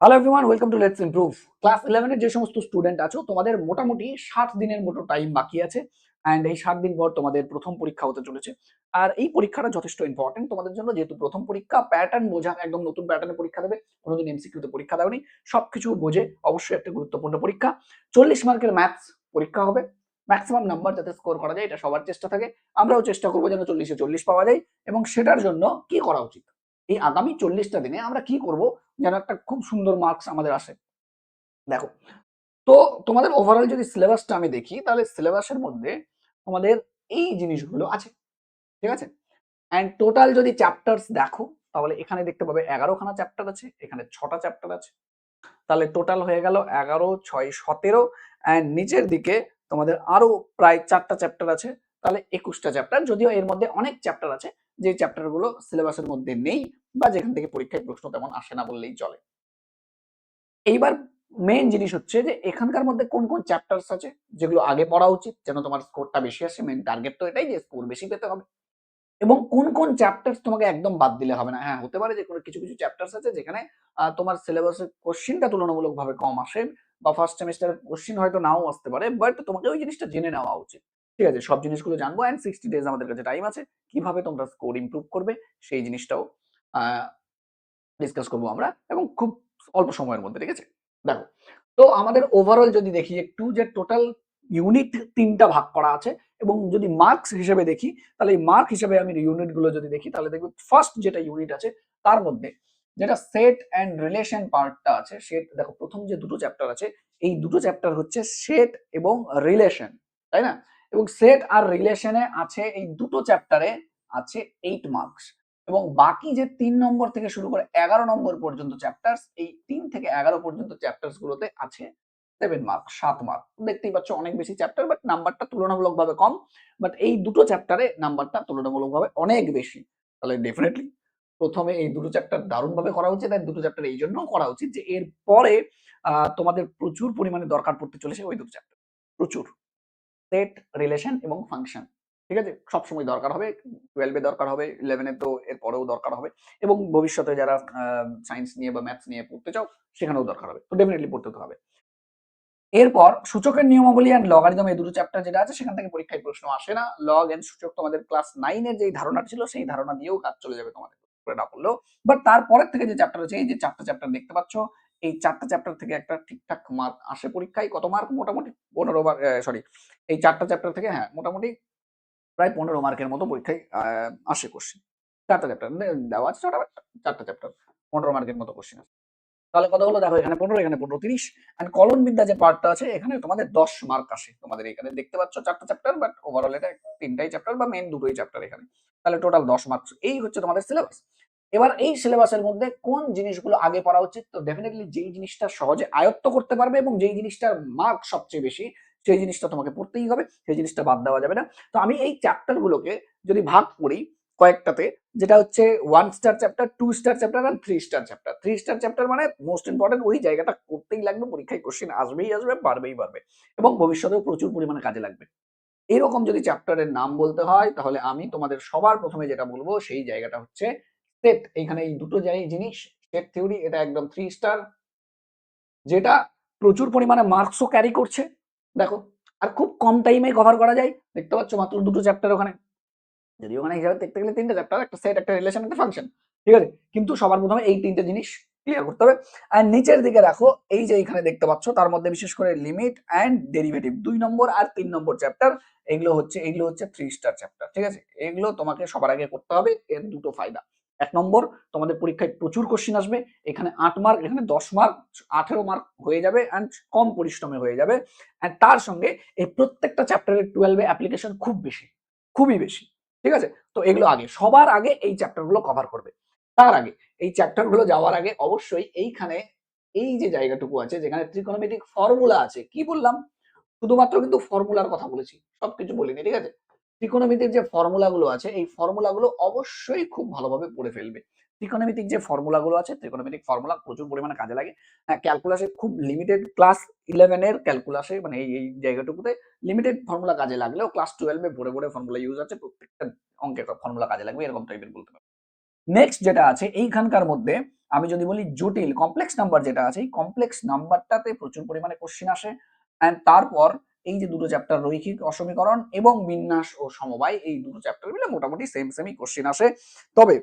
Hello everyone, welcome to let's improve. Class 11 এর যে সমস্ত স্টুডেন্ট আছো, তোমাদের মোটামুটি 60 দিনের মতো টাইম বাকি আছে। অ্যান্ড এই 60 দিন পর তোমাদের প্রথম পরীক্ষা হতে চলেছে। আর এই পরীক্ষাটা যথেষ্ট ইম্পর্টেন্ট তোমাদের জন্য, যেহেতু প্রথম পরীক্ষা, প্যাটার্ন বোঝা, একদম নতুন প্যাটার্নে পরীক্ষা দেবে। কোনোদিন এমসিকিউতে পরীক্ষা দাওনি, সবকিছু বোঝে অবশ্যই একটা গুরুত্বপূর্ণ পরীক্ষা। 40 মার্কের ম্যাথস পরীক্ষা হবে। ম্যাক্সিমাম নাম্বার যাতে স্কোর করা যায়, এটা সবার চেষ্টা থাকে। আমরাও চেষ্টা করবো যেন 40-এ 40 পাওয়া যায়। এবং সেটার জন্য কি করা উচিত, এই আগামী 40টা দিনে আমরা কি করব যেন একটা খুব সুন্দর মার্কস আমাদের আসে। দেখো, তো তোমাদের ওভারঅল যদি সিলেবাসটা আমি দেখি, তাহলে সিলেবাসের মধ্যে তোমাদের এই জিনিসগুলো আছে, ঠিক আছে। অ্যান্ড টোটাল যদি চ্যাপ্টার্স দেখো, তাহলে এখানে দেখতে পাবে 11খানা চ্যাপ্টার আছে, এখানে 6টা চ্যাপ্টার আছে। তাহলে টোটাল হয়ে গেল 11, 6, 17। অ্যান্ড নিচের দিকে তোমাদের আরো প্রায় 4টা চ্যাপ্টার আছে। তাহলে 21টা চ্যাপ্টার, যদিও এর মধ্যে অনেক চ্যাপ্টার আছে যে চ্যাপ্টারগুলো সিলেবাসের মধ্যে নেই, বা যেখান থেকে পরীক্ষায় প্রশ্ন তেমন আসে না বললেই চলে। এইবার মেইন জিনিস হচ্ছে যে এখানকার মধ্যে কোন কোন চ্যাপ্টার্স আছে যেগুলো আগে পড়া উচিত যেন তোমার স্কোরটা বেশি আসে। মেইন টার্গেট তো এটাই যে স্কোর বেশি পেতে হবে। এবং কোন কোন চ্যাপ্টার্স তোমাকে একদম বাদ দিলে হবে না। হ্যাঁ, হতে পারে যে কোনো কিছু কিছু চ্যাপ্টার্স আছে যেখানে তোমার সিলেবাসের কোশ্চিনটা তুলনামূলকভাবে কম আসে, বা ফার্স্ট সেমিস্টারের কোশ্চিন হয়তো নাও আসতে পারে, বাট তোমাকে ওই জিনিসটা জেনে নেওয়া উচিত। ঠিক আছে, সব জিনিসগুলো জানবো। অ্যান্ড 60 ডেজ আমাদের কাছে টাইম আছে, কিভাবে তোমরা স্কোর ইমপ্রুভ করবে সেই জিনিসটাও ডিসকাস করবো আমরা, এবং খুব অল্প সময়ের মধ্যে। ঠিক আছে, দেখো, তো আমাদের ওভারঅল যদি দেখি একটু, যে টোটাল ইউনিট 3টা ভাগ করা আছে। এবং যদি মার্কস হিসেবে দেখি, তাহলে এই মার্ক হিসেবে আমি ইউনিট গুলো যদি দেখি, তাহলে দেখবো ফার্স্ট যেটা ইউনিট আছে তার মধ্যে যেটা সেট অ্যান্ড রিলেশন পার্টটা আছে। সেট, দেখো, প্রথম যে দুটো চ্যাপ্টার আছে, এই দুটো চ্যাপ্টার হচ্ছে সেট এবং রিলেশন, তাই না? এবং সেট আর রিলেশনে আছে, এই দুটো চ্যাপ্টারে আছে 8 মার্কস। এবং বাকি যে 3 নম্বর থেকে শুরু করে 11 নম্বর পর্যন্ত চ্যাপ্টার্স, এই 3 থেকে 11 পর্যন্ত চ্যাপ্টার্স গুলোতে আছে 7 মার্ক, 7 মার্ক। দেখতেই পাচ্ছ অনেক বেশি চ্যাপ্টার, বাট নাম্বারটা তুলনামূলকভাবে কম। বাট এই দুটো চ্যাপ্টারে নাম্বারটা তুলনামূলকভাবে অনেক বেশি। তাহলে ডেফিনেটলি প্রথমে এই দুটো চ্যাপ্টার দারুণভাবে করা উচিত। আর দুটো চ্যাপ্টার এই জন্য করা উচিত যে এর পরে তোমাদের প্রচুর পরিমাণে দরকার পড়তে চলেছে ওই দুটো চ্যাপ্টার, প্রচুর। সেট, রিলেশন এবং ফাংশন, ঠিক আছে, সবসময় দরকার হবে। 12-এ দরকার হবে, 11-এ তো এর পরেও দরকার হবে। এবং ভবিষ্যতে যারা সায়েন্স নিয়ে বা ম্যাথস নিয়ে পড়তে চাও, সেখানেও দরকার হবে। তো ডেফিনেটলি পড়তে তো হবে। এরপর সূচকের নিয়মাবলী অ্যান্ড লগারিদম, এই দুটো চ্যাপ্টার যেটা আছে, সেখান থেকে পরীক্ষায় প্রশ্ন আসে না। লগ এন্ড সূচক তোমাদের ক্লাস 9-এর যেই ধারণা ছিল, সেই ধারণা দিয়েও কাজ চলে যাবে তোমাদের করে না পড়লেও। বাট তারপরের থেকে যে চ্যাপ্টার আছে, এই যে 4টা চ্যাপ্টার দেখতে পাচ্ছ, এই 4টা চ্যাপ্টার থেকে একটা ঠিকঠাক মার্ক আসে পরীক্ষায়। কত মার্ক? মোটামুটি 15 বার, সরি, এই 4টা চ্যাপ্টার থেকে, হ্যাঁ, মোটামুটি প্রায় 15 মার্কের মতো পরীক্ষায় আসে কোশ্চেন। 4টা চ্যাপ্টার দেওয়া আছে, 4টা চ্যাপ্টার, 15 মার্কের মতো কোশ্চেন আসে। তাহলে কত হলো? দেখো, এখানে 15, এখানে 15, 30। এন্ড কলন বিদ্যা যে পার্টটা আছে, এখানে তোমাদের 10 মার্ক আসে। তোমাদের এখানে দেখতে পাচ্ছ 4টা চ্যাপ্টার, বাট ওভারঅল এটা 3টাই চ্যাপ্টার, বা মেইন দুটোই চ্যাপ্টার এখানে। তাহলে টোটাল 10 মার্ক। এই হচ্ছে তোমাদের সিলেবাস। এবার এই সিলেবাসের মধ্যে কোন জিনিসগুলো আগে পড়া উচিত? তো ডেফিনেটলি যেই জিনিসটা সহজে আয়ত্ত করতে পারবে এবং যেই জিনিসটার মার্ক সবচেয়ে বেশি, সেই জিনিসটা তোমাকে পড়তেই হবে, সেই জিনিসটা বাদ দেওয়া যাবে না। তো আমি এই চ্যাপ্টার গুলোকে যদি ভাগ করি কয়েকটাতে, যেটা হচ্ছে 1 স্টার চ্যাপ্টার, 2 স্টার চ্যাপ্টার আর 3 স্টার চ্যাপ্টার। 3 স্টার চ্যাপ্টার মানে মোস্ট ইম্পর্টেন্ট, ওই জায়গাটা করতেই লাগবে, পরীক্ষায় কোশ্চেন আসবেই আসবে, পারবেই পারবে, এবং ভবিষ্যতেও প্রচুর পরিমাণে কাজে লাগবে। এরকম যদি চ্যাপ্টারের নাম বলতে হয়, তাহলে আমি তোমাদের সবার প্রথমে যেটা বলবো, সেই জায়গাটা হচ্ছে সেট। এইখানে এই দুটো জিনিস, সেট থিওরি, এটা একদম 3 স্টার, যেটা প্রচুর পরিমাণে মার্কসও ক্যারি করছে। দেখো, আর খুব কম টাইমে কভার করা যায়। দেখতে পাচ্ছ মাত্র দুটো চ্যাপ্টার ওখানে, যদি ওখানে হিসাবে দেখতে গেলে 3টে চ্যাপ্টার, একটা সেট, একটা রিলেশন, একটা ফাংশন। ঠিক আছে, কিন্তু সবার প্রথমে এই 3টে জিনিস ক্লিয়ার করতে হবে। আর নিচের দিকে দেখো, এই যে এখানে দেখতে পাচ্ছ, তার মধ্যে বিশেষ করে লিমিট অ্যান্ড ডেরিভেটিভ 2 নম্বর আর 3 নম্বর চ্যাপ্টার, এগুলো হচ্ছে 3 স্টার চ্যাপ্টার। ঠিক আছে, এগুলো তোমাকে সবার আগে করতে হবে। এর দুটো ফায়দা: 1 নম্বর, তোমাদের পরীক্ষায় প্রচুর কোশ্চিন আসবে। এখানে 8 মার্ক, এখানে 10 মার্ক, 18 মার্ক হয়ে যাবে, অ্যান্ড কম পরিশ্রমে হয়ে যাবে। অ্যান্ড তার সঙ্গে এই প্রত্যেকটা চ্যাপ্টারের 12-এ অ্যাপ্লিকেশন খুব বেশি, খুবই বেশি। ঠিক আছে, তো এগুলো আগে, সবার আগে এই চ্যাপ্টার গুলো কভার করবে। তার আগে, এই চ্যাপ্টার গুলো যাওয়ার আগে অবশ্যই এইখানে এই যে জায়গাটুকু আছে, যেখানে ত্রিকোণমিতিক ফর্মুলা আছে, কি বললাম? শুধুমাত্র কিন্তু ফর্মুলার কথা বলেছি, সবকিছু বলিনি। ঠিক আছে, ত্রিকোণমিতিক যে ফর্মুলা গুলো আছে, এই ফর্মুলা গুলো অবশ্যই খুব ভালোভাবে পড়ে ফেলবে। ত্রিকোণমিতিক যে ফর্মুলা গুলো আছে, ত্রিকোণমিতিক ফর্মুলা প্রচুর পরিমাণে কাজে লাগে। হ্যাঁ, ক্যালকুলাসে খুব লিমিটেড, ক্লাস 11-এর ক্যালকুলাসে, মানে এই জায়গাটুকুতে লিমিটেড ফর্মুলা কাজে লাগলেও ক্লাস 12-এ ভরে ভরে ফর্মুলা ইউজ আছে। প্রত্যেকটা অঙ্কের ফর্মুলা কাজে লাগবে, এরকম টাইপের বলতে পারো। নেক্সট যেটা আছে এইখানকার মধ্যে, আমি যদি বলি জটিল কমপ্লেক্স নাম্বার যেটা আছে, এই কমপ্লেক্স নাম্বারটাতে প্রচুর পরিমাণে কোশ্চেন আসে। অ্যান্ড তারপর এই যে দুটো চ্যাপ্টার রৈখিক অসমীকরণ এবং বিন্যাস ও সমবায়, এই দুটো চ্যাপ্টার মিলে মোটামুটি সেমই কোশ্চেন আসে। তবে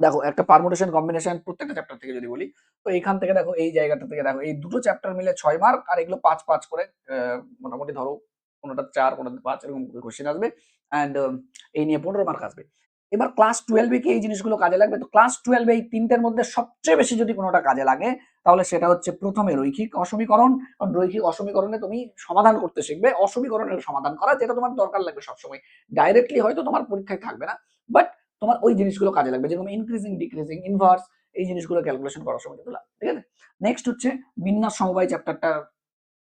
দেখো একটা পারমুটেশন কম্বিনেশন প্রত্যেকটা চ্যাপ্টার থেকে যদি বলি, তো এখান থেকে দেখো এই জায়গাটা থেকে দেখো এই দুটো চ্যাপ্টার মিলে 6 মার্ক, আর এগুলো 5 5 করে মোটামুটি ধরো কোনোটা 4 কোনোটা 5 এরকম কোশ্চেন আসবে। অ্যান্ড এই নিয়ে 15 মার্ক আসবে। এবার ক্লাস 12-এ কি এই জিনিসগুলো কাজে লাগবে? তো ক্লাস 12-এ এই তিনটের মধ্যে সবচেয়ে বেশি যদি কোনোটা কাজে লাগে, তাহলে সেটা হচ্ছে প্রথমে রৈখিক অসমীকরণ। কারণ রৈখিক অসমীকরণে তুমি সমাধান করতে শিখবে, অসমীকরণের সমাধান করা, যেটা তোমার দরকার লাগবে সবসময়। ডাইরেক্টলি হয়তো তোমার পরীক্ষায় থাকবে না, বাট তোমার ওই জিনিসগুলো কাজে লাগবে, যেরকম ইনক্রিজিং, ডিক্রিজিং, ইনভার্স, এই জিনিসগুলো ক্যালকুলেশন করার সময় কিন্তু লাগবে। ঠিক আছে? নেক্সট হচ্ছে বিন্যাস সমবায় চ্যাপ্টারটা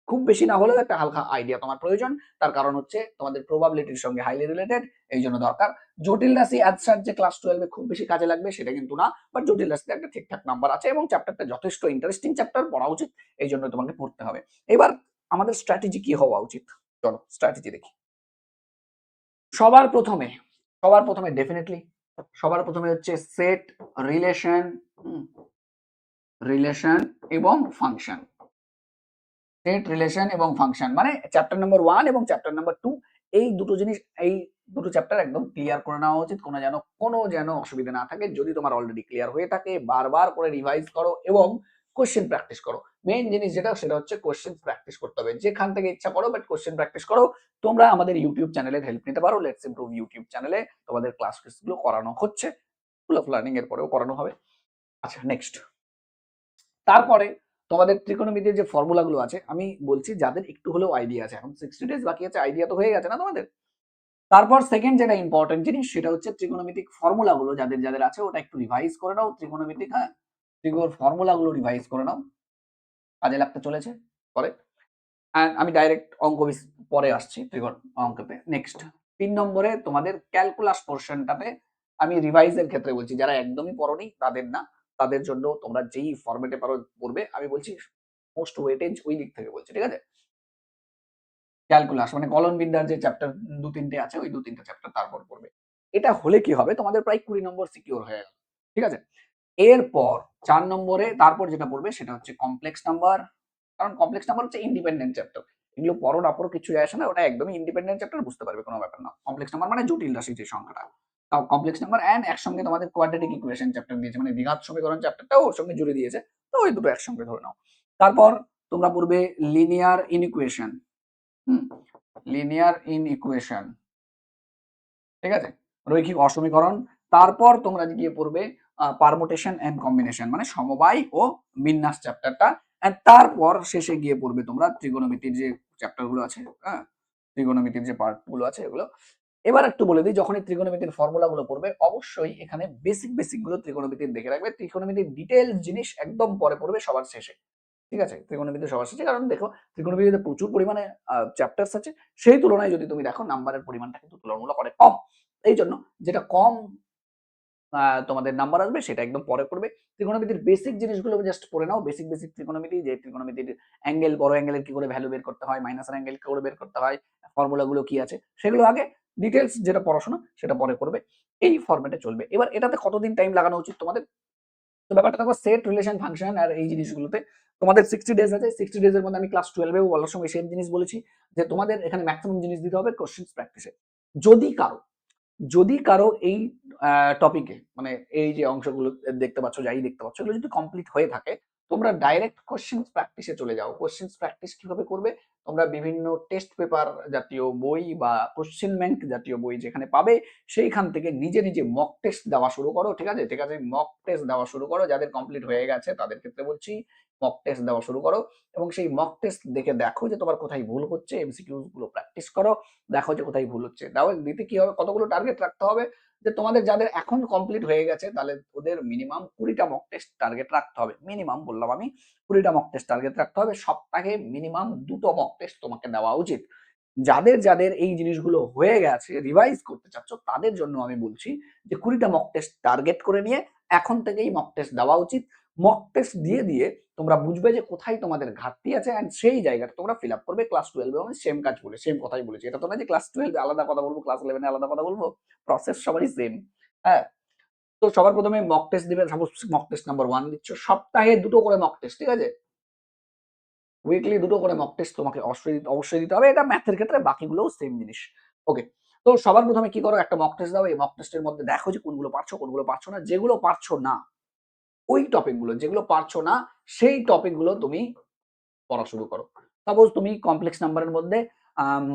খুব বেশি না হলেও একটা হালকা আইডিয়া তোমার প্রয়োজন। তার কারণ হচ্ছে তোমাদের প্রবাবিলিটির সঙ্গে হাইলি রিলেটেড, এই জন্য দরকার। জটিল রাশি অ্যাজ সাচ যে ক্লাস 12-এ খুব বেশি কাজে লাগবে সেটা কিন্তু না, বাট জটিল রাশিতে একটা ঠিকঠাক নাম্বার আছে এবং চ্যাপ্টারটা যথেষ্ট ইন্টারেস্টিং চ্যাপ্টার, পড়া উচিত, এই জন্য তোমাকে পড়তে হবে। এবার আমাদের স্ট্র্যাটেজি কি হওয়া উচিত? চলো স্ট্র্যাটেজি দেখি। সবার প্রথমে ডেফিনেটলি সবার প্রথমে হচ্ছে সেট, রিলেশন, রিলেশন এবং ফাংশন। সেট, রিলেশন এবং ফাংশন মানে চ্যাপ্টার নাম্বার 1 এবং চ্যাপ্টার নাম্বার 2, এই দুটো জিনিস, এই দুটো চ্যাপ্টার একদম ক্লিয়ার করে নেওয়া উচিত। কোনো যেন অসুবিধা না থাকে। যদি তোমার অলরেডি ক্লিয়ার হয়ে থাকে, বারবার করে রিভাইজ করো এবং কোশ্চেন প্র্যাকটিস করো। মেইন জিনিস যেটা, সেটা হচ্ছে কোশ্চেন প্র্যাকটিস করতে হবে। যেখান থেকে ইচ্ছা করো, বাট কোশ্চেন প্র্যাকটিস করো। তোমরা আমাদের ইউটিউব চ্যানেলের হেল্প নিতে পারো। লেটস ইমপ্রুভ ইউটিউব চ্যানেলে তোমাদের ক্লাস গুলো করানো হচ্ছে। স্কুল অফ লার্নিং এর পরেও করানো হবে। আচ্ছা, নেক্সট। তারপরে তোমাদের ত্রিকোণমিতির যে ফর্মুলা গুলো আছে, আমি বলছি যাদের একটু হলেও আইডিয়া আছে, এখন 60 ডেজ বাকি আছে, আইডিয়া তো হয়ে গেছে না তোমাদের? তারপর সেকেন্ড যেটা ইম্পর্টেন্ট জিনিস, সেটা হচ্ছে ত্রিকোণমিতিক ফর্মুলা গুলো যাদের যাদের আছে ওটা একটু রিভাইজ করে নাও। ত্রিকোণমিতিক, হ্যাঁ, ত্রিকোণ ফর্মুলা গুলো রিভাইজ করে নাও, কাজে লাগতে চলেছে পরে। And আমি ডাইরেক্ট পরে আসছি ত্রিকোণ অঙ্কতে। নেক্সট 3 নম্বরে তোমাদের ক্যালকুলাস পোর্শনটাতে আমি রিভাইজের ক্ষেত্রে বলছি, যারা একদমই পড়োনি তাদের না, তাদের জন্য তোমরা যেই ফরম্যাটে পারো পড়বে। আমি বলছি মোস্ট ওয়েটেজ ওই দিক থেকে বলছি, ঠিক আছে? ক্যালকুলাস মানে কলন বিদ্যার যে চ্যাপ্টার 2-3টে আছে, ওই 2-3টে চ্যাপ্টার তারপর পড়বে। এটা হলে কি হবে, তোমাদের প্রায় 20 নম্বর সিকিউর হয়ে গেল। ঠিক আছে? এরপর 4 নম্বরে তারপর যেটা পড়বে সেটা হচ্ছে কমপ্লেক্স নাম্বার। কারণ কমপ্লেক্স নাম্বার হচ্ছে ইন্ডিপেন্ডেন্ট চ্যাপ্টার। এগুলো পড়ো না পড়ো কিছু যায় আসে না, ওটা একদমই ইন্ডিপেন্ডেন্ট চ্যাপ্টার, বুঝতে পারবে, কোনো ব্যাপার না। কমপ্লেক্স নাম্বার মানে জটিল রাশি যে সংখ্যাটা, তাও কমপ্লেক্স নাম্বার। এন্ড একসঙ্গে তোমাদের কোয়াড্রেটিক ইকুয়েশন চ্যাপ্টার দিয়েছে, মানে দ্বিঘাত সমীকরণ চ্যাপ্টারটাও ওর সঙ্গে জুড়ে দিয়েছে, তো ওই দুটো একসঙ্গে ধরে নাও। তারপর তোমরা পড়বে লিনিয়ার ইনইকুয়েশন, লিনিয়ার ইনইকুয়েশন, ঠিক আছে, রৈখিক অসমীকরণ। তারপর তোমরা গিয়ে পড়বে পারমুটেশন এন্ড কম্বিনেশন মানে সমবায় ও বিন্যাস চ্যাপ্টারটা। এন্ড তারপর শেষে গিয়ে পড়বে তোমরা ত্রিকোণমিতির যে চ্যাপ্টার গুলো আছে, হ্যাঁ, ত্রিকোণমিতির যে পার্ট গুলো আছে এগুলো। এবার একটু বলে দিই, যখনই ত্রিকোণমিতির ফর্মুলা গুলো পড়বে, অবশ্যই এখানে বেসিক গুলো ত্রিকোণমিতির দেখে রাখবে। ত্রিকোণমিতির ডিটেইলস জিনিস একদম পরে পড়বে, সবার শেষে। ঠিক আছে? ত্রিকোণমিতি সবার শেষে, কারণ দেখো ত্রিকোণমিতিতে প্রচুর পরিমাণে চ্যাপ্টার্স আছে, সেই তুলনায় যদি তুমি দেখো নাম্বারের পরিমাণটা কিন্তু তুলনামূলক অনেক কম। এই জন্য যেটা কম তোমাদের নাম্বার আসবে সেটা একদম পরে পড়বে। ত্রিকোণমিতির বেসিক জিনিসগুলো জাস্ট পড়ে নাও। বেসিক ত্রিকোণমিতি, যে ত্রিকোণমিতির অ্যাঙ্গেল, বড় অ্যাঙ্গেলের কি করে ভ্যালু বের করতে হয়, মাইনাসের অ্যাঙ্গেল কি করে বের করতে হয়, ফর্মুলা গুলো কি আছে সেগুলো আগে, ডিটেইলস যেটা পড়াশোনা সেটা পরে করবে। এই ফরম্যাটে চলবে। এবার এটাতে কতদিন টাইম লাগানো উচিত তোমাদের? তো ব্যাপারটা দেখো, সেট, রিলেশন, ফাংশন আর এই জিনিসগুলোতে তোমাদের 60 ডেজ আছে। 60 ডেজ এর মধ্যে আমি ক্লাস 12 এও বলার সময় সেম জিনিস বলেছি, যে তোমাদের এখানে ম্যাক্সিমাম জিনিস দিতে হবে কোশ্চেন প্র্যাকটিসে। যদি কারো যদি কারো এই টপিকে, মানে এই যে অংশগুলো দেখতে পাচ্ছ, যাই দেখতে পাচ্ছ, এগুলো যদি কমপ্লিট হয়ে থাকে, তোমরা ডাইরেক্ট কোশ্চেন প্র্যাকটিসে চলে যাও। কোশ্চেন প্র্যাকটিস কিভাবে করবে? তোমরা বিভিন্ন টেস্ট পেপার জাতীয় বই বা কোশ্চেন ব্যাংক জাতীয় বই যেখানে পাবে, সেইখান থেকে নিজে নিজে মক টেস্ট দেওয়া শুরু করো। ঠিক আছে? ঠিক আছে, মক টেস্ট দেওয়া শুরু করো। যাদের কমপ্লিট হয়ে গেছে তাদের ক্ষেত্রে বলছি, মক টেস্ট দেওয়া শুরু করো এবং সেই মক টেস্ট দেখে দেখো যে তোমার কোথায় ভুল হচ্ছে। এমসিকিউ গুলো প্র্যাকটিস করো, দেখো যে কোথায় ভুল হচ্ছে। দাও দিতে কি হবে, কতগুলো টার্গেট রাখতে হবে, যে তোমাদের যাদের এখন কমপ্লিট হয়ে গেছে তাহলে ওদের মিনিমাম 20টা মক টেস্ট টার্গেট রাখতে হবে। মিনিমাম বললাম আমি, 20টা মক টেস্ট টার্গেট রাখতে হবে। সপ্তাহে মিনিমাম 2টো মক টেস্ট তোমাকে দেওয়া উচিত। যাদের যাদের এই জিনিসগুলো হয়ে গেছে, রিভাইজ করতে চাচ্ছ, তাদের জন্য আমি বলছি যে 20টা মক টেস্ট টার্গেট করে নিয়ে এখন থেকেই মক টেস্ট দেওয়া উচিত। মক টেস্ট দিয়ে দিয়ে তোমরা বুঝবে যে কোথায় তোমাদের ঘাটতি আছে, এন্ড সেই জায়গাটা তোমরা ফিল আপ করবে। ক্লাস 12 আমি সেম কাজ বলে, সেম কথাই বলেছি। এটা তো না যে ক্লাস 12 আলাদা কথা বলবো, ক্লাস 11 আলাদা কথা বলবো, প্রসেস সবারই সেম। হ্যাঁ, তো তো সবার প্রথমে মক টেস্ট দিবে, সাপোজ মক টেস্ট নাম্বার 1 দিচ্ছ, সপ্তাহে 2টো করে মক টেস্ট, ঠিক আছে? উইকলি 2টো করে মক টেস্ট তোমাকে অবশ্যই দিতে হবে। এটা ম্যাথের ক্ষেত্রে, বাকিগুলোও সেম জিনিস। ওকে। তো সবার প্রথমে কি করো, একটা মক টেস্ট দাও। এই মক টেস্টের মধ্যে দেখো যে কোনগুলো পারছো, কোনগুলো পারছো না। যেগুলো পারছো না, ওই টপিক গুলো, যেগুলো পারছো না সেই টপিক গুলো তুমি পড়া শুরু করো। সাপোজ তুমি কমপ্লেক্স নাম্বারের মধ্যে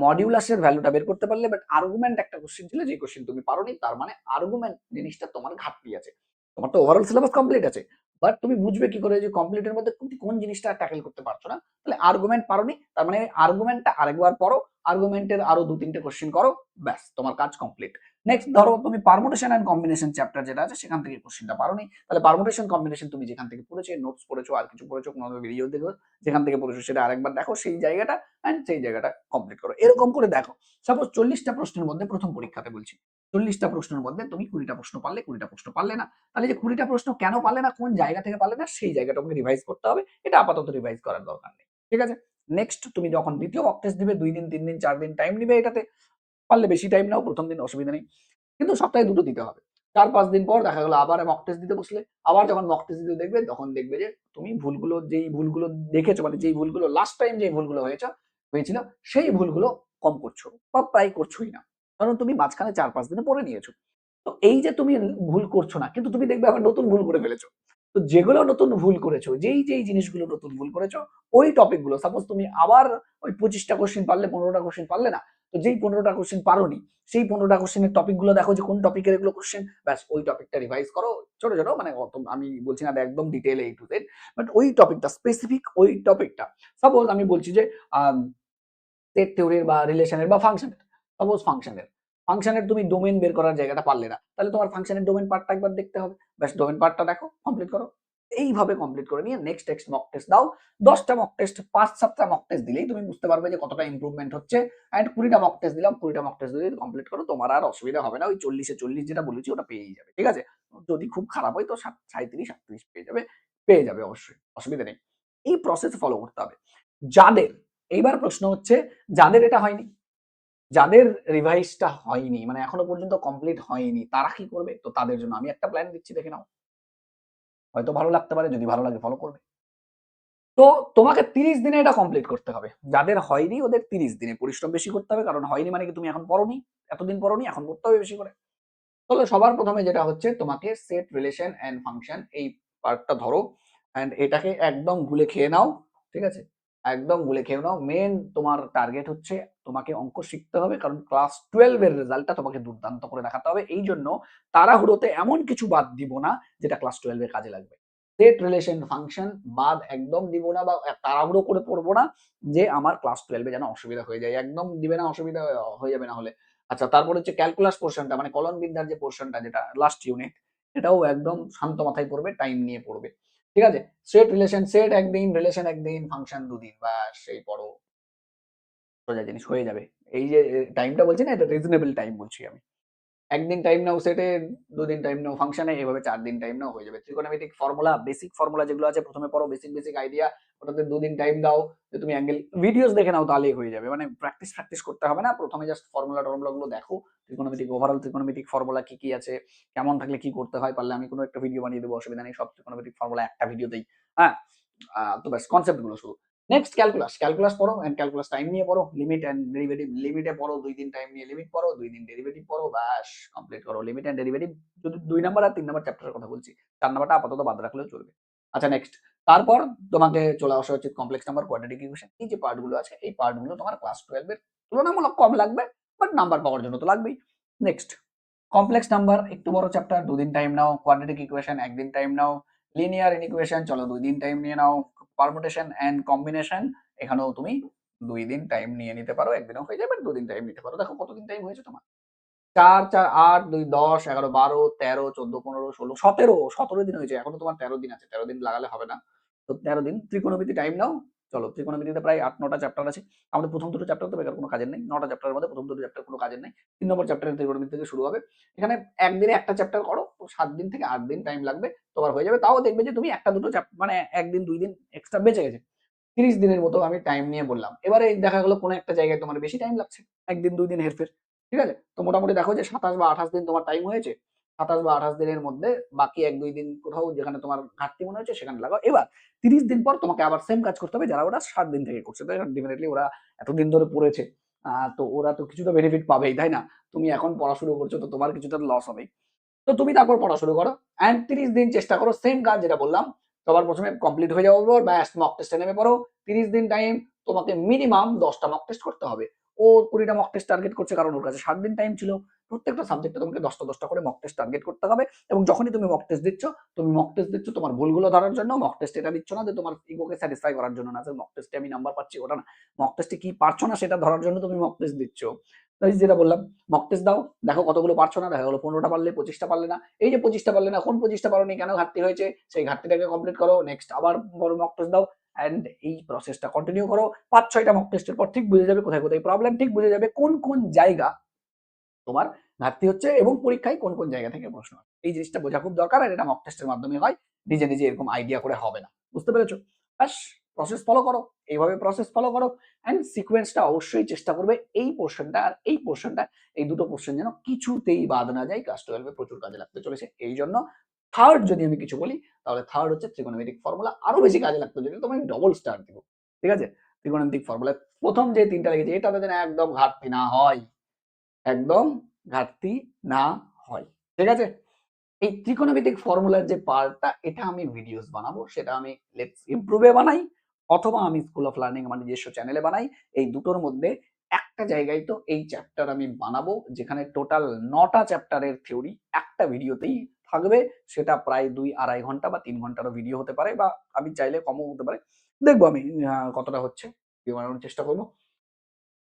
মডিউলাসের ভ্যালুটা বের করতে পারলে, বাট আর্গুমেন্ট একটা কোশ্চেন ছিল যে কোশ্চেন তুমি পারোনি, তার মানে আর্গুমেন্ট জিনিসটা তোমার ঘাটতি আছে। তোমার তো ওভারঅল সিলেবাস কমপ্লিট আছে, বাট তুমি বুঝবে কি করে যে কমপ্লিটের মধ্যে তুমি কোন জিনিসটা ট্যাকেল করতে পারছো না। তাহলে আর্গুমেন্ট পারোনি, তার মানে আর্গুমেন্টটা আরেকবার পড়ো, আর্গুমেন্টের আরো 2-3টে কোশ্চেন করো, ব্যাস তোমার কাজ কমপ্লিট। নেক্সট ধরো তুমি পারমুটেশন এন্ড কম্বিনেশন চ্যাপ্টার যেটা আছে সেখান থেকে কোশ্চেনটা পারোনি, তাহলে পারমুটেশন কম্বিনেশন তুমি যেখান থেকে পড়েছো, নোটস পড়েছো আর কিছু পড়েছো, কোনো ভিডিও দেখো, যেখান থেকে পড়েছো সেটা আরেকবার দেখো, সেই জায়গাটা এন্ড সেই জায়গাটা কমপ্লিট করো। এরকম করে দেখো। সাপোজ 40টা প্রশ্নের মধ্যে, প্রথম পরীক্ষাতে বলছি, 40টা প্রশ্নের মধ্যে তুমি 20টা প্রশ্ন পারলে, 20টা প্রশ্ন পারলে না, তাহলে যে 20টা প্রশ্ন কেন পারলে না, কোন জায়গা থেকে পারলে না, সেই জায়গাটা তোমাকে রিভাইজ করতে হবে। এটা আপাতত রিভাইজ করার দরকার নেই, ঠিক আছে? নেক্সট তুমি যখন দ্বিতীয় মক টেস্ট দিবে, 2 দিন 3 দিন 4 দিন টাইম নিবে এটাতে, পারলে বেশি টাইম নাও, প্রথম দিন অসুবিধা নেই, কিন্তু সপ্তাহে 2টো দিতে হবে। 4-5 দিন পর দেখা গেল আবার মক টেস্ট দিতে বসলে, আবার যখন মক টেস্ট দিতে দেখবে, তখন দেখবে যে তুমি ভুলগুলো, যেই ভুলগুলো দেখেছো, মানে যেই ভুলগুলো লাস্ট টাইম যেই ভুলগুলো হয়েছিল, সেই ভুলগুলো কম করছো বা প্রায় করছোই না, কারণ তুমি মাঝখানে 4-5 দিনে পড়ে নিয়েছো। তো এই যে তুমি ভুল করছো না, কিন্তু তুমি দেখবে আবার নতুন ভুল করে ফেলেছো। তো যেগুলো নতুন ভুল করেছো, যেই জিনিসগুলো নতুন ভুল করেছো, ওই টপিক গুলো, সাপোজ তুমি আবার ওই 25টা কোশ্চেন পারলে, 15টা কোশ্চেন পারলে না, তো যেই 15টা কোশ্চেন পারোনি, সেই 15টা কোশ্চেনের টপিক গুলো দেখো যে কোন টপিকের এগুলো কোশ্চেন, ব্যাস ওই টপিকটা রিভাইজ করো। ছোট ছোট, মানে আমি বলছি না একদম detail A to Z, but ওই টপিকটা স্পেসিফিক, ওই টপিকটা, সাপোজ আমি বলছি যে সেট থিওরির বা রিলেশনের বা ফাংশনের, সাপোজ ফাংশনের তুমি ডোমেন বের করার জায়গাটা পারলে না, তাহলে তোমার ফাংশনের ডোমেন পার্টটা একবার দেখতে হবে, ব্যাস ডোমেন পার্টটা দেখো, কমপ্লিট করো। এইভাবে কমপ্লিট করে নিয়ে নেক্সট টেক্সট মক টেস্ট দাও। 10টা মক টেস্ট, 5-7টা মক টেস্ট দিলেই তুমি বুঝতে পারবে যে কতটা ইমপ্রুভমেন্ট হচ্ছে। এন্ড 20টা মক টেস্ট দিলাম, 20টা মক টেস্ট দিয়ে কমপ্লিট করো, তোমার আর অসুবিধা হবে না। ওই 40-এ 40 যেটা বলেছি ওটা পেয়েই যাবে, ঠিক আছে? যদি খুব খারাপ হয় তো 37-38 পেয়ে যাবে অবশ্যই, অসুবিধা নেই। এই প্রসেস ফলো করতে হবে। যাদের, এইবার প্রশ্ন হচ্ছে, যাদের এটা হয়নি, যাদের রিভাইজটা হয়নি, মানে এখনো পর্যন্ত কমপ্লিট হয়নি, তারা কি করবে? তো তাদের জন্য আমি একটা প্ল্যান দিচ্ছি, দেখে নাও। হয়তো ভালো লাগতে পারে, যদি ভালো লাগে ফলো করবে। তো তোমাকে 30 দিনে এটা কমপ্লিট করতে হবে। যাদের হয়নি ওদের 30 দিনে পরিশ্রম বেশি করতে হবে, কারণ হয়নি মানে কি তুমি এখন পড়োনি, এতদিন পড়োনি, এখন পড়তে হবে বেশি করে। তাহলে সবার প্রথমে যেটা হচ্ছে, তোমাকে সেট, রিলেশন এন্ড ফাংশন এই পার্টটা ধরো, এন্ড এটাকে একদম গুলে খেয়ে নাও, ঠিক আছে? একদম গুলে খেয়ে নাও। মেন তোমার টার্গেট হচ্ছে তোমাকে অঙ্ক শিখতে হবে, কারণ ক্লাস 12 এর রেজাল্টটা তোমাকে দুর্দান্ত করে দেখাতে হবে। এই জন্য তাড়াহুড়োতে এমন কিছু বাদ দিব না যেটা ক্লাস 12 এ কাজে লাগবে। সেট, রিলেশন, ফাংশন বাদ একদম দিব না, বা তাড়াহুড়ো করে পড়বো না যে আমার ক্লাস 12 এ যেন অসুবিধা হয়ে যায়, একদম দিবে না, অসুবিধা হয়ে যাবে না হলে। আচ্ছা, তারপরে হচ্ছে ক্যালকুলাস পোর্শনটা, মানে কলন বিদ্যার যে পোর্শনটা, যেটা লাস্ট ইউনিট, এটাও একদম শান্ত মাথায় পড়বে, টাইম নিয়ে পড়বে, ঠিক আছে? সেট, রিলেশন, সেট একদিন, রিলেশন একদিন, ফাংশন 2 দিন, ব্যাস সেই পড়ো, সোজা জিনিস হয়ে যাবে। এই যে টাইমটা বলছি না, এটা রিজনেবল টাইম বলছি আমি। একদিন টাইম নাও সেটে, 2 দিন টাইম নাও ফাংশনে, এভাবে 4 দিন টাইম নাও, হয়ে যাবে। ত্রিকোণমিতিক ফর্মুলা, বেসিক ফর্মুলা যেগুলো আছে প্রথমে পড়ো, বেসিক আইডিয়া, ওটাতে 2 দিন টাইম দাও, যে তুমি অ্যাঙ্গেল ভিডিওস দেখে নাও, তাহলেই হয়ে যাবে। মানে প্র্যাকটিস করতে হবে না, প্রথমে জাস্ট ফর্মুলা গুলো দেখো, ত্রিকোণমিতিক, ওভারঅল ত্রিকোণমিতিক ফর্মুলা কি কি আছে, কেমন থাকলে কি করতে হয়, পারলে আমি কোনো একটা ভিডিও বানিয়ে দেবো, অসুবিধা নেই, সব ত্রিকোণমিতিক ফর্মুলা একটা ভিডিওতেই। হ্যাঁ, তো ব্যাস কনসেপ্ট গুলো শুধু। নেক্সট ক্যালকুলাস পড়ো, এন্ড ক্যালকুলাস টাইম নিয়ে পড়ো, লিমিট এন্ড ডেরিভেটিভ, লিমিটে পড়ো 2 দিন টাইম নিয়ে, লিমিট পড়ো, 2 দিন ডেরিভেটিভ পড়ো, ব্যাস কমপ্লিট করো। লিমিট এন্ড ডেরিভেটিভ যদি 2 নাম্বার আর 3 নাম্বার চ্যাপ্টারের কথা বলছি, 4 নাম্বারটা আপাতত বাদ রাখলেও চলবে। আচ্ছা, নেক্সট, তারপর তোমাকে চলে আসা উচিত কমপ্লেক্স নাম্বার, কোয়াড্রেটিক ইকুয়েশন, এই যে পার্ট গুলো আছে, এই পার্ট গুলো তোমার ক্লাস 12 এর তুলনামূলক কম লাগবে, বাট নাম্বার পাওয়ার জন্য তো লাগবেই। নেক্সট, কমপ্লেক্স নাম্বার একটু বড় চ্যাপ্টার, 2 দিন টাইম নাও। কোয়াড্রেটিক ইকুয়েশন 1 দিন টাইম নাও। লিনিয়ার ইকুয়েশন চলো 2 দিন টাইম নিয়ে নাও। পারমুটেশন এন্ড কম্বিনেশন, এখানেও তুমি 2 দিন টাইম নিয়ে নিতে পারো, একদিনও হয়ে যাবে, 2 দিন টাইম নিতে পারো। দেখো কতদিন টাইম হয়েছে তোমার, 4, 4, 8, 2, 10, 11, 12, 13, 14, 15, 16, 17 দিন হয়েছে, এখনো তোমার 13 দিন আছে, 13 দিন লাগালে হবে না। তো 13 দিন ত্রিকোণমিতি টাইম নাও। চলো, ত্রিকোণমিতিতে প্রায় 8-9টা চ্যাপ্টার আছে। আমাদের প্রথম দুটো চ্যাপ্টার তো বেকার, কোনো কাজের নেই। 9টা চ্যাপ্টারের মধ্যে প্রথম দুটো চ্যাপ্টার কোনো কাজের নেই। 3 নম্বর চ্যাপ্টারের ত্রিকোণমিতি থেকে শুরু হবে। এখানে একদিনে একটা চ্যাপ্টার করো, তো 7 দিন থেকে 8 দিন টাইম লাগবে, তোমার হয়ে যাবে। তাও দেখবে যে তুমি একটা দুটো মানে একদিন 2 দিন এক্সট্রা বেঁচে গেছে। 30 দিনের মতো আমি টাইম নিয়ে বললাম। এবারে দেখা গেল কোনো একটা জায়গায় তোমার বেশি টাইম লাগছে, 1 দিন 2 দিন হেরফের, ঠিক আছে? তো মোটামুটি দেখো যে 27 বা 28 দিন তোমার টাইম হয়েছে। 27 বা 28 দিনের মধ্যে বাকি ১-২ দিন কোথাও যেখানে তোমার ঘাটতি মনে হচ্ছে সেখানে লাগাও। এবার ৩০ দিন পর তোমাকে আবার সেম কাজ করতে হবে যারা ওরা ৬০ দিন থেকে করছে। তাই না? ডেফিনিটলি ওরা এতদিন ধরে পড়েছে। তো ওরা তো কিছুটা বেনিফিট পাবেই, তাই না? তুমি এখন পড়া শুরু করছো তো তোমার কিছুটা লস হবেই। তো তুমি তারপর পড়া শুরু করো অ্যান্ড ৩০ দিন চেষ্টা করো সেম কাজ যেটা বললাম। সবার ১ম এ কমপ্লিট হয়ে যাওয়ার পর ব্যাস মক টেস্টে নেমে পড়ো। ৩০ দিন টাইম তোমাকে মিনিমাম ১০ টা মক টেস্ট করতে হবে। ও ২০ টা মক টেস্ট টার্গেট করছে কারণ ওর কাছে ৬০ দিন টাইম ছিল। প্রত্যেকটা সাবজেক্টে তোমাকে ১০ টা করে মক টেস্ট টার্গেট করতে হবে এবং যখনই তুমি মক টেস্ট দিচ্ছ, তুমি মক টেস্ট দিচ্ছ তোমার ভুলগুলো ধরার জন্য। মক টেস্ট এটা দিচ্ছ না যে তোমার ইগোকে স্যাটিসফাই করার জন্য না যে মক টেস্টে আমি নাম্বার পাচ্ছি ওটা না। মক টেস্টে কি পারছো না সেটা ধরার জন্য তুমি মক টেস্ট দিচ্ছ। তাই যেটা বললাম মক টেস্ট দাও, দেখো কতগুলো পারছো না, দেখা গেলো ১৫ টা পারলে, ২৫ টা পারলে না। এই যে ২৫ টা পারলে না, কোন ২৫ টা পারোনি, কেন ঘাটতি হয়েছে, সেই ঘাটতিটাকে কমপ্লিট করো। নেক্সট আবার বড় মক টেস্ট দাও অ্যান্ড এই প্রসেসটা কন্টিনিউ করো। ৫-৬ টা মক টেস্টের পর ঠিক বুঝে যাবে কোথায়, কোথায় প্রবলেম, ঠিক বুঝে যাবে কোন জায়গা তোমার ঘাটতি হচ্ছে এবং পরীক্ষায় কোন জায়গা থেকে প্রশ্ন আসে। এই জিনিসটা বোঝা খুব দরকার আর এটা মক টেস্টের মাধ্যমে হয়। নিজে এরকম আইডিয়া করে হবে না। বুঝতে পেরেছো? ব্যাস প্রসেস ফলো করো। এইভাবে প্রসেস ফলো করো অ্যান্ড সিকোয়েন্সটা অবশ্যই চেষ্টা করবে এই পোরশনটা আর এই পোরশনটা, এই দুটো পোরশন যেন কিছুতেই বাদ না যায়। ক্লাস 12 এ প্রচুর কাজে লাগতে চলেছে। এইজন্য থার্ড যদি আমি কিছু বলি তাহলে থার্ড হচ্ছে ত্রিকোণমিতিক ফর্মুলা। আরো বেশি কাজে লাগতো যদি তোমায় ডবল স্টার দিব। ঠিক আছে? ত্রিকোণমিতিক ফর্মুলা ১ম যে ৩ টা লিখেছি এটাতে যেন একদম ঘাটতি না হয়। একদম ঘাটতি না হয়। ঠিক আছে? এই ত্রিকোণমিতিক ফর্মুলার যে পার্টটা এটা আমি ভিডিওস বানাবো। সেটা আমি লেটস ইমপ্রুভ এ বানাই অথবা আমি স্কুল অফ লার্নিং আমার নিজস্ব চ্যানেলে বানাই। এই দুটোর মধ্যে একটা জায়গায় তো এই চ্যাপ্টার আমি বানাবো যেখানে টোটাল ৯ টা চ্যাপ্টারের থিওরি একটা ভিডিওতেই থাকবে। সেটা প্রায় ২-২.৫ ঘন্টা বা ৩ ঘন্টারও ভিডিও হতে পারে বা আমি চাইলে কমও হতে পারে। দেখবো আমি কতটা হচ্ছে। ভিডিও বানানোর চেষ্টা করব।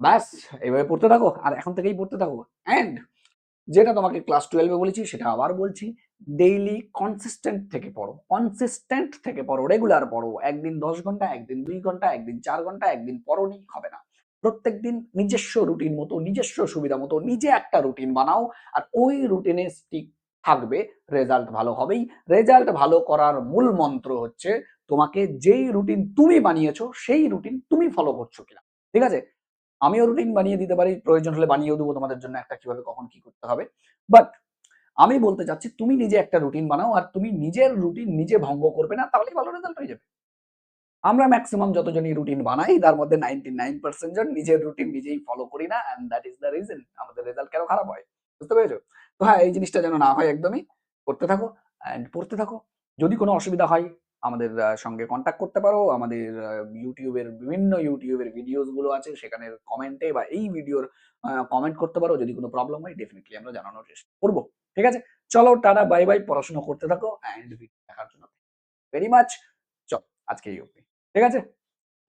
ব্যাস এভাবে পড়তে থাকো আর এখন থেকেই পড়তে থাকো। অ্যান্ড যেটা তোমাকে ক্লাস 12 এ বলেছি সেটা আবার বলছি। ডেইলি কনসিস্টেন্ট থেকে পড়ো। কনসিস্টেন্ট থেকে পড়ো, রেগুলার পড়ো। একদিন ১০ ঘন্টা, একদিন ২ ঘন্টা, একদিন ৪ ঘন্টা, একদিন পড়োনি হবে না। প্রত্যেকদিন নিজস্ব রুটিন মতো, নিজস্ব সুবিধা মতো নিজে একটা রুটিন বানাও। আর ওই রুটিনে স্টিক থাকবে, রেজাল্ট ভালো হবেই। রেজাল্ট ভালো করার মূল মন্ত্র হচ্ছে তোমাকে যেই রুটিন তুমি বানিয়েছো সেই রুটিন তুমি ফলো করছো কিনা। ঠিক আছে? আমিও রুটিন বানিয়ে দিতে পারি। প্রয়োজন হলে বানিয়েও দেবো তোমাদের জন্য একটা কিভাবে কখন কি করতে হবে। বাট আমি বলতে চাচ্ছি তুমি নিজে একটা রুটিন বানাও আর তুমি নিজের রুটিন নিজে ভঙ্গ করবে না তাহলেই ভালো রেজাল্ট হয়ে যাবে। আমরা মেক্সিমাম যতজনই রুটিন বানাই তার মধ্যে 99% জন নিজের রুটিন নিজেই ফলো করি না and that is the reason আমাদের রেজাল্ট কেন খারাপ হয়। বুঝতে পেরেছো? তো হ্যাঁ, এই জিনিসটা যেন না হয় একদমই। করতে থাকো অ্যান্ড পড়তে থাকো। যদি কোনো অসুবিধা হয় আমাদের সঙ্গে কনট্যাক্ট করতে পারো। আমাদের YouTube এর ভিডিওস গুলো আছে সেখানের কমেন্টে বা এই ভিডিওর কমেন্ট করতে পারো। যদি কোনো প্রবলেম হয় ডেফিনিটলি আমরা জানানোর চেষ্টা করব। ঠিক আছে? চলো টাটা বাই বাই। পড়াশোনা করতে থাকো অ্যান্ড ভিডিও দেখার জন্য ভেরি মাচ। চলো আজকে এই অবধি। ঠিক আছে?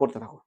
পড়তে থাকো।